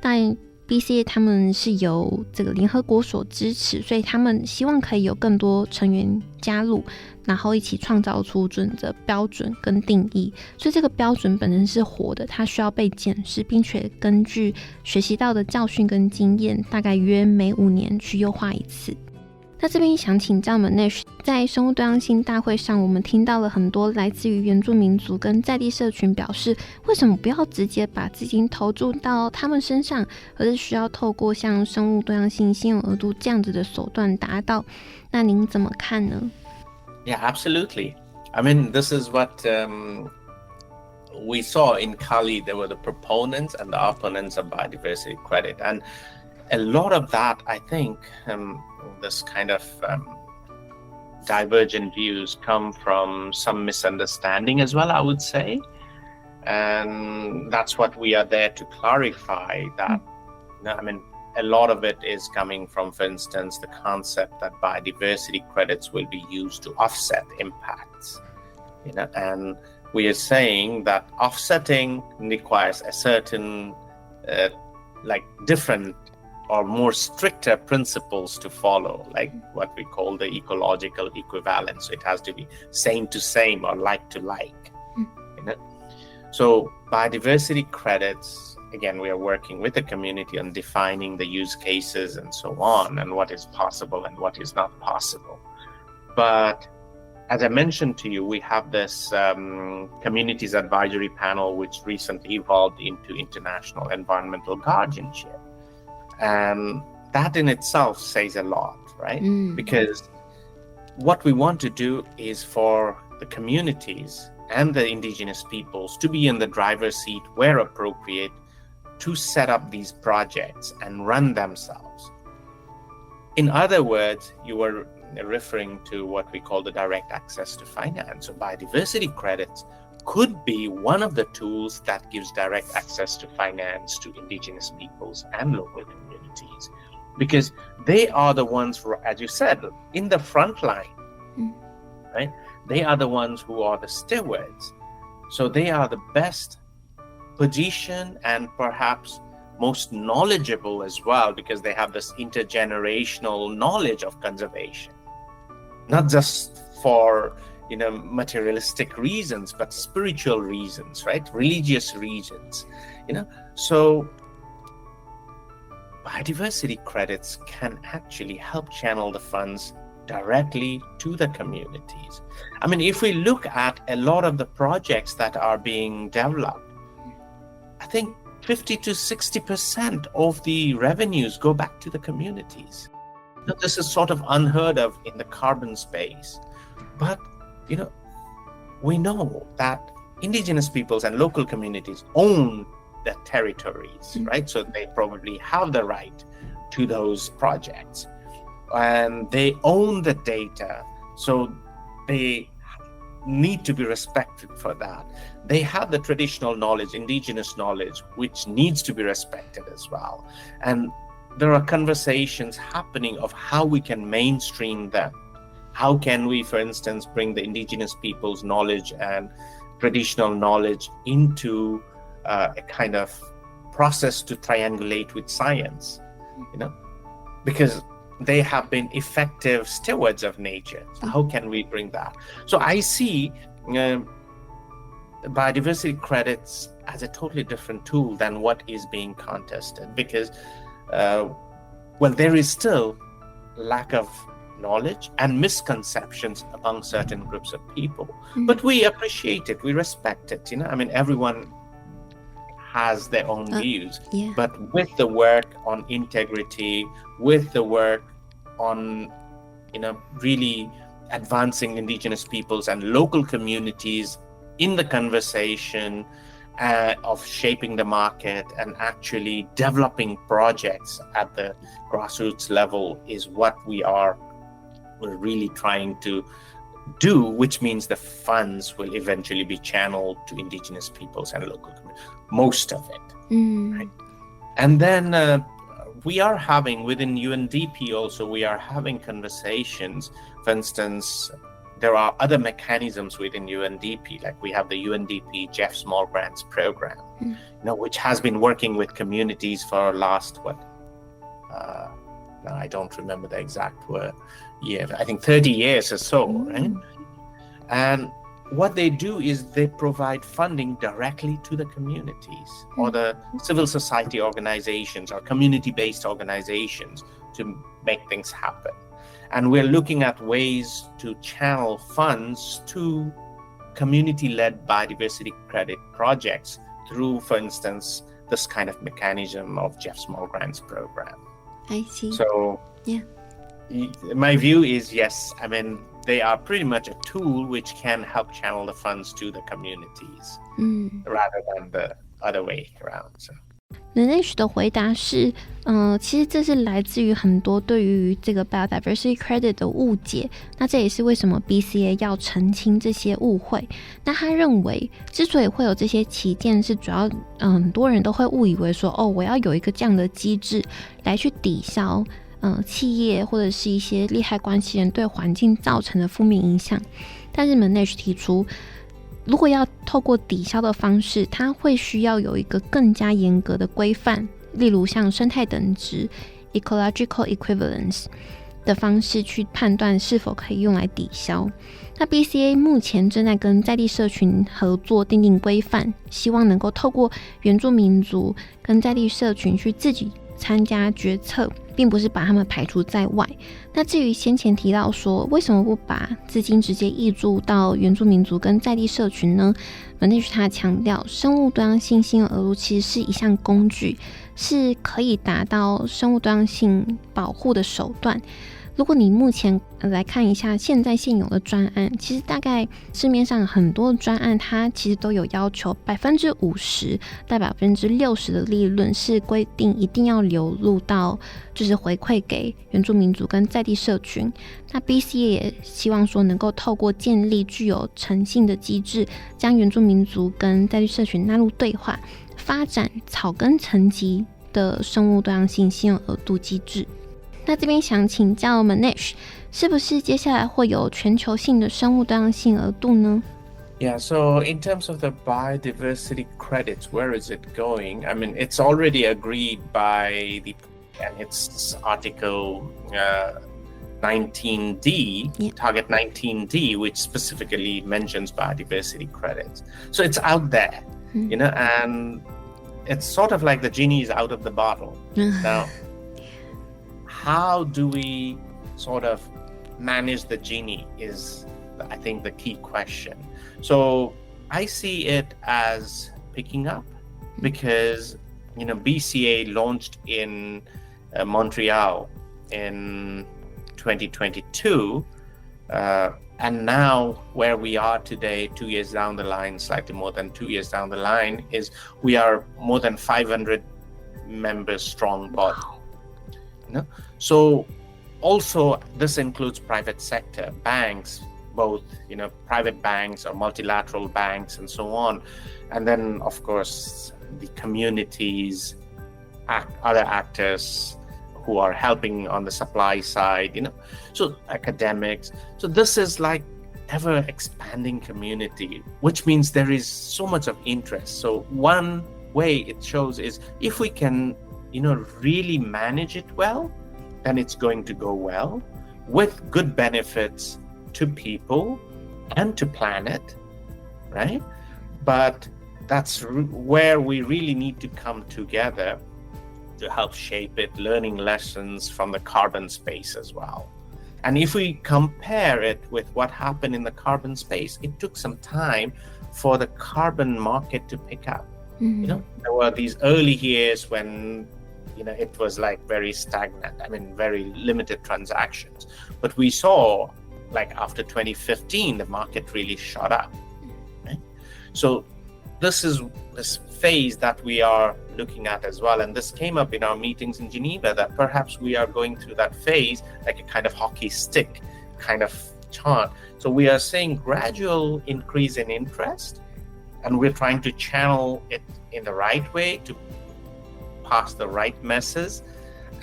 C: 但BCA 他们是由这个联合国所支持，所以他们希望可以有更多成员加入，然后一起创造出准则、标准跟定义。所以这个标准本身是活的，它需要被检视，并且根据学习到的教训跟经验，大概约每5年去优化一次。那这边想请教 Manesh， 在生物多样性大会上，我们听到了很多来自于原住民族跟在地社群表示，为什么不要直接把资金投注到他们身上，而是需要透过像生物多样性信用额度这样子的手段达到？那您怎么看呢？
D: Yeah, absolutely. I mean, this is what we saw in Cali. There were the proponents and the opponents of biodiversity credit, and a lot of that, I think, this kind of divergent views come from some misunderstanding as well, I would say. And that's what we are there to clarify, that, I mean, a lot of it is coming from, for instance, the concept that biodiversity credits will be used to offset impacts. And we are saying that offsetting requires a certain, different or more stricter principles to follow, like what we call the ecological equivalence. So it has to be same to same or like to like. So biodiversity credits, again, we are working with the community on defining the use cases and so on, and what is possible and what is not possible. But as I mentioned to you, we have this communities advisory panel, which recently evolved into international environmental guardianship. And that in itself says a lot, right? Because what we want to do is for the communities and the indigenous peoples to be in the driver's seat where appropriate to set up these projects and run themselves. In other words, you were referring to what we call the direct access to finance. So biodiversity credits could be one of the tools that gives direct access to finance to indigenous peoples and local communities, because they are the ones, as you said, in the front line, right? They are the ones who are the stewards. So they are the best position and perhaps most knowledgeable as well, because they have this intergenerational knowledge of conservation, not just for materialistic reasons, but spiritual reasons, right? Religious reasons, So biodiversity credits can actually help channel the funds directly to the communities. I mean, if we look at a lot of the projects that are being developed, I think 50 to 60% of the revenues go back to the communities. Now, this is sort of unheard of in the carbon space, but we know that indigenous peoples and local communities own the territories, right? So they probably have the right to those projects, and they own the data. So they need to be respected for that. They have the traditional knowledge, indigenous knowledge, which needs to be respected as well. And there are conversations happening of how we can mainstream them. How can we, for instance, bring the indigenous people's knowledge and traditional knowledge into a kind of process to triangulate with science, because they have been effective stewards of nature. So how can we bring that? So I see biodiversity credits as a totally different tool than what is being contested, because, there is still lack of knowledge and misconceptions among certain groups of people. But we appreciate it, we respect it, everyone has their own views. But with the work on integrity, with the work on really advancing indigenous peoples and local communities in the conversation of shaping the market and actually developing projects at the grassroots level is what we're really trying to do, which means the funds will eventually be channeled to indigenous peoples and local communities, most of it. Right? And then we are having, within UNDP also, we are having conversations. For instance, there are other mechanisms within UNDP, like we have the UNDP Jeff Small Grants Program, which has been working with communities for last, I don't remember the exact year, I think 30 years or so, right? And what they do is they provide funding directly to the communities or the civil society organizations or community-based organizations to make things happen. And we're looking at ways to channel funds to community-led biodiversity credit projects through, for instance, this kind of mechanism of Jeff Small Grants Program.
C: I see.
D: So, my view is yes, they are pretty much a tool which can help channel the funds to the communities rather than the other way around. So.
C: Manesh 的回答是，其实这是来自于很多对于这个 Biodiversity Credit 的误解，那这也是为什么 BCA 要澄清这些误会。那他认为，之所以会有这些歧见，是主要很多人都会误以为说，我要有一个这样的机制来去抵消企业或者是一些利害关系人对环境造成的负面影响。但是 Manesh 提出，如果要透过抵消的方式，它会需要有一个更加严格的规范，例如像生态等值 ecological equivalence 的方式去判断是否可以用来抵消。那 BCA 目前正在跟在地社群合作订定规范，希望能够透过原住民族跟在地社群去自己参加决策，并不是把他们排除在外。那至于先前提到说为什么不把资金直接挹注到原住民族跟在地社群呢？ Manesh 他强调，生物多样性信用额度其实是一项工具，是可以达到生物多样性保护的手段。如果你目前来看一下现在现有的专案，其实大概市面上很多专案它其实都有要求 50% 到 60% 的利润是规定一定要流入到，就是回馈给原住民族跟在地社群。那 BCA 也希望说能够透过建立具有诚信的机制，将原住民族跟在地社群纳入对话，发展草根层级的生物多样性信用额度机制。那这边想请教 Manesh， 是不是接下来会有全球性的生物多样性额度呢？
D: Yeah, so in terms of the biodiversity credits, where is it going? It's already agreed by and it's Article 19D, Target 19D, which specifically mentions biodiversity credits. So it's out there, and it's sort of like the genie is out of the bottle. Now, how do we sort of manage the genie is, I think, the key question. So I see it as picking up because, BCA launched in Montreal in 2022. And now where we are today, 2 years down the line, slightly more than 2 years down the line, is we are more than 500 members strong body. So also this includes private sector, banks, both, private banks or multilateral banks and so on. And then, of course, the communities, other actors who are helping on the supply side, so academics. So this is like ever expanding community, which means there is so much of interest. So one way it shows is if we can, really manage it well, then it's going to go well with good benefits to people and to planet, right? But that's where we really need to come together to help shape it, learning lessons from the carbon space as well. And if we compare it with what happened in the carbon space, it took some time for the carbon market to pick up. There were these early years when it was like very stagnant, very limited transactions. But we saw like after 2015, the market really shot up. Right? So this is this phase that we are looking at as well. And this came up in our meetings in Geneva, that perhaps we are going through that phase like a kind of hockey stick kind of chart. So we are seeing gradual increase in interest, and we're trying to channel it in the right way to pass the right message,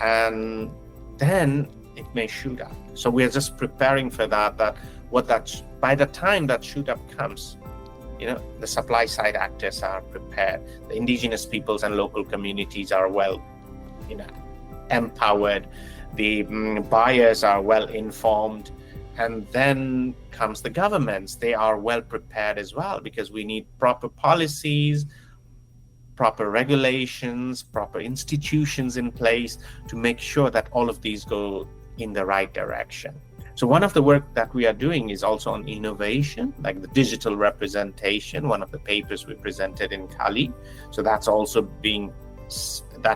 D: and then it may shoot up. So we're just preparing for that by the time that shoot up comes, the supply side actors are prepared. The indigenous peoples and local communities are well, empowered. The buyers are well informed. And then comes the governments. They are well prepared as well, because we need proper policies, proper regulations, proper institutions in place to make sure that all of these go in the right direction. So one of the work that we are doing is also on innovation, like the digital representation, one of the papers we presented in Cali. So that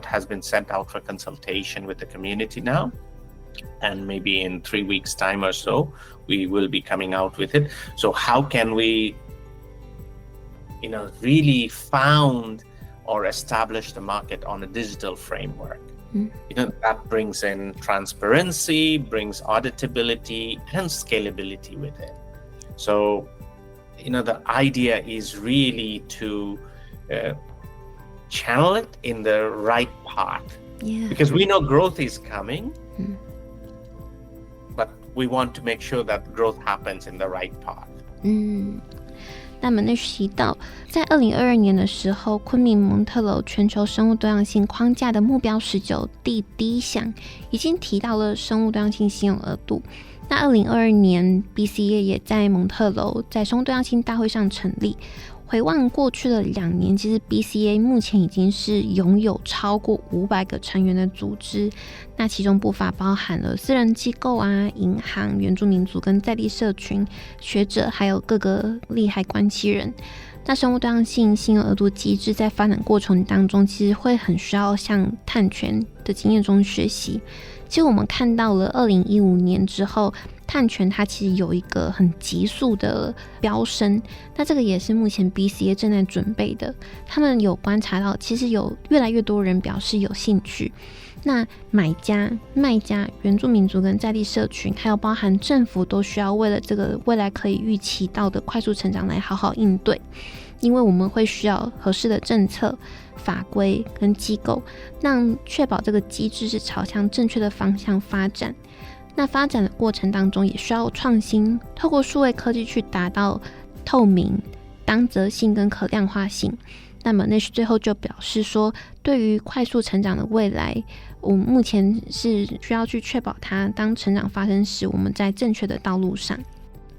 D: has been sent out for consultation with the community now. And maybe in 3 weeks' time or so, we will be coming out with it. So how can we, really found or establish the market on a digital framework? That brings in transparency, brings auditability and scalability with it. So, the idea is really to channel it in the right path.
C: Yeah.
D: Because we know growth is coming, but we want to make sure that growth happens in the right path.
C: 那Manesh提到，在2022年的时候，昆明蒙特楼全球生物多样性框架的目标19第1项已经提到了生物多样性信用额度。那2022年 BCA 也在蒙特楼在生物多样性大会上成立。回望过去的2年，其实 BCA 目前已经是拥有超过500个成员的组织，那其中不乏包含了私人机构啊、银行、原住民族跟在地社群、学者，还有各个利害关系人。那生物多样性信用额度机制在发展过程当中，其实会很需要向碳权的经验中学习。其实我们看到了2015年之后，碳权它其实有一个很急速的飙升，那这个也是目前 BCA 正在准备的。他们有观察到，其实有越来越多人表示有兴趣。那买家、卖家、原住民族跟在地社群，还有包含政府，都需要为了这个未来可以预期到的快速成长来好好应对，因为我们会需要合适的政策、法规跟机构，让确保这个机制是朝向正确的方向发展。那发展的过程当中也需要创新，透过数位科技去达到透明、当责性跟可量化性。那么 Manesh 最后就表示说，对于快速成长的未来，我们目前是需要去确保它当成长发生时，我们在正确的道路上。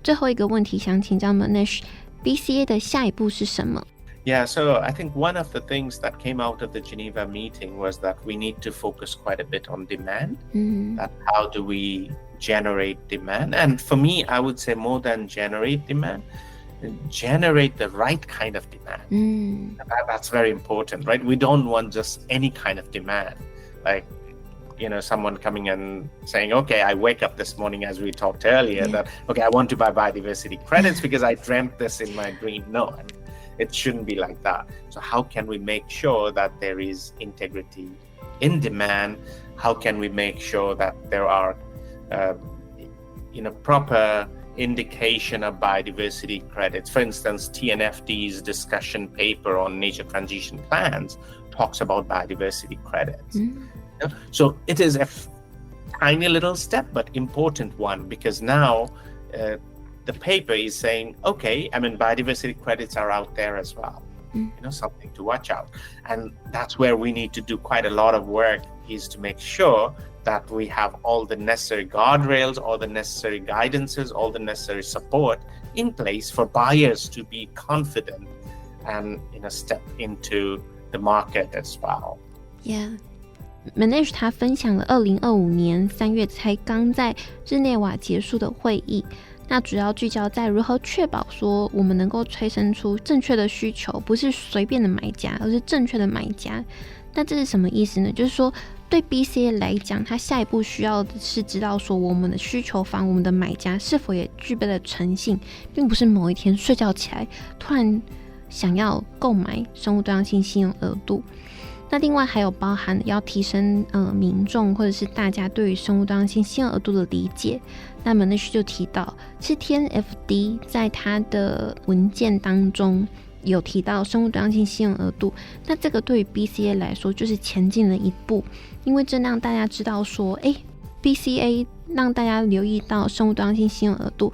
C: 最后一个问题想请教 Manesh， BCA 的下一步是什么
D: ？Yeah, so I think one of the things that came out of the Geneva meeting was that we need to focus quite a bit on demand. That how do we generate demand? And for me, I would say more than generate demand, generate the right kind of demand. That's very important, right? We don't want just any kind of demand. Like, someone coming and saying, okay, I wake up this morning, as we talked earlier, that, okay, I want to buy biodiversity credits because I dreamt this in my dream. No, it shouldn't be like that. So how can we make sure that there is integrity in demand? How can we make sure that there are, proper indication of biodiversity credits? For instance, TNFD's discussion paper on nature transition plans talks about biodiversity credits. So it is a tiny little step, but important one, because now the paper is saying, okay, biodiversity credits are out there as well. Something to watch out. And that's where we need to do quite a lot of work, is to make sure that we have all the necessary guardrails, all the necessary guidances, all the necessary support in place for buyers to be confident and step into the market as well.
C: Yeah. Manesh 他分享了2025年3月才刚在日内瓦结束的会议，那主要聚焦在如何确保说我们能够催生出正确的需求，不是随便的买家，而是正确的买家。那这是什么意思呢？就是说对 BCA 来讲，他下一步需要的是知道说我们的需求方，我们的买家是否也具备了诚信，并不是某一天睡觉起来突然想要购买生物多样性信用额度。那另外还有包含要提升民众或者是大家对于生物多样性信用额度的理解。那么Manesh就提到，其实 TNFD 在他的文件当中有提到生物多样性信用额度，那这个对于 BCA 来说就是前进了一步，因为这让大家知道说BCA 让大家留意到生物多样性信用额度。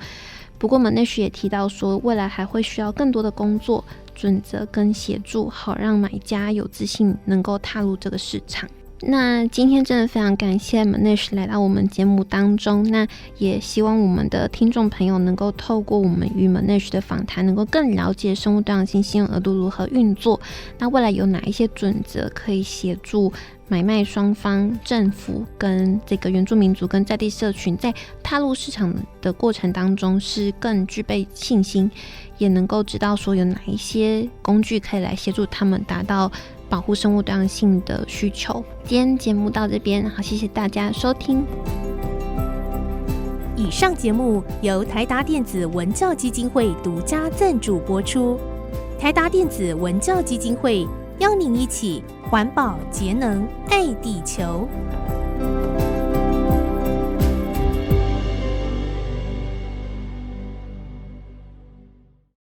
C: 不过Manesh也提到说，未来还会需要更多的工作准则跟协助，好让买家有自信能够踏入这个市场。那今天真的非常感谢 Manesh 来到我们节目当中，那也希望我们的听众朋友能够透过我们与 Manesh 的访谈，能够更了解生物多样性信用额度如何运作，那未来有哪一些准则可以协助买卖双方、政府跟这个原住民族跟在地社群在踏入市场的过程当中是更具备信心，也能够知道说有哪一些工具可以来协助他们达到保护生物多样性的需求。今天节目到这边，好，谢谢大家收听。
A: 以上节目由台达电子文教基金会独家赞助播出。台达电子文教基金会邀您一起环保节能爱地球。